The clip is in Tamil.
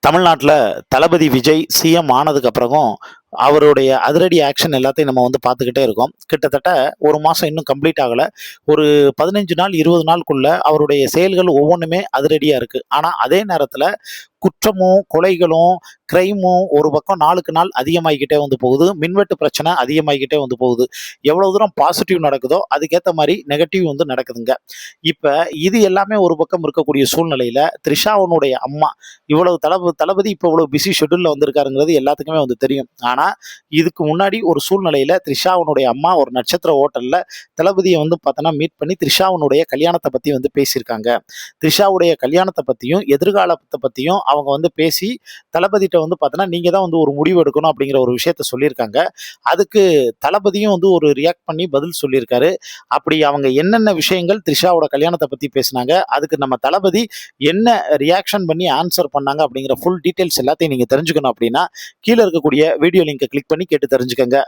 தமிழ்நாட்டில் தளபதி விஜய் சிஎம் ஆனதுக்கு அப்புறமும் அவருடைய அதிரடி ஆக்ஷன் எல்லாத்தையும் நம்ம வந்து பார்த்துக்கிட்டே இருக்கோம். கிட்டத்தட்ட ஒரு மாதம் இன்னும் கம்ப்ளீட் ஆகலை. ஒரு 15 நாள் 20 நாளுக்குள்ள அவருடைய செயல்கள் ஒவ்வொன்றுமே அதிரடியாக இருக்குது. ஆனால் அதே நேரத்தில் குற்றமும் கொலைகளும் கிரைமும் ஒரு பக்கம் நாளுக்கு நாள் அதிகமாகிக்கிட்டே வந்து போகுது. மின்வெட்டு பிரச்சனை அதிகமாகிக்கிட்டே வந்து போகுது. எவ்வளோ தூரம் பாசிட்டிவ் நடக்குதோ அதுக்கேற்ற மாதிரி நெகட்டிவ் வந்து நடக்குதுங்க. இப்போ இது எல்லாமே ஒரு பக்கம் இருக்கக்கூடிய சூழ்நிலையில் த்ரிஷாவனுடைய அம்மா இவ்வளவு தளபதி இப்போ இவ்வளோ பிஸி ஷெட்யூலில் வந்திருக்காருங்கிறது எல்லாத்துக்குமே வந்து தெரியும். ஆனால் இதுக்கு முன்னாடி ஒரு சூழ்நிலையில் த்ரிஷாவனுடைய அம்மா ஒரு நட்சத்திர ஹோட்டலில் தளபதியை வந்து பார்த்தோன்னா மீட் பண்ணி த்ரிஷாவனுடைய கல்யாணத்தை பற்றி வந்து பேசியிருக்காங்க. த்ரிஷாவுடைய கல்யாணத்தை பற்றியும் எதிர்காலத்தை பற்றியும் அவங்க வந்து பேசி தளபதிட்ட வந்து பார்த்தோன்னா நீங்கள் தான் வந்து ஒரு முடிவு எடுக்கணும் அப்படிங்கிற ஒரு விஷயத்த சொல்லியிருக்காங்க. அதுக்கு தளபதியும் வந்து ஒரு ரியாக்ட் பண்ணி பதில் சொல்லியிருக்காரு. அப்படி அவங்க என்னென்ன விஷயங்கள் த்ரிஷாவோட கல்யாணத்தை பற்றி பேசினாங்க, அதுக்கு நம்ம தளபதி என்ன ரியாக்ஷன் பண்ணி ஆன்சர் பண்ணாங்க அப்படிங்கிற ஃபுல் டீட்டெயில்ஸ் எல்லாத்தையும் நீங்கள் தெரிஞ்சுக்கணும் அப்படின்னா கீழே இருக்கக்கூடிய வீடியோ லிங்கை கிளிக் பண்ணி கேட்டு தெரிஞ்சுக்கங்க.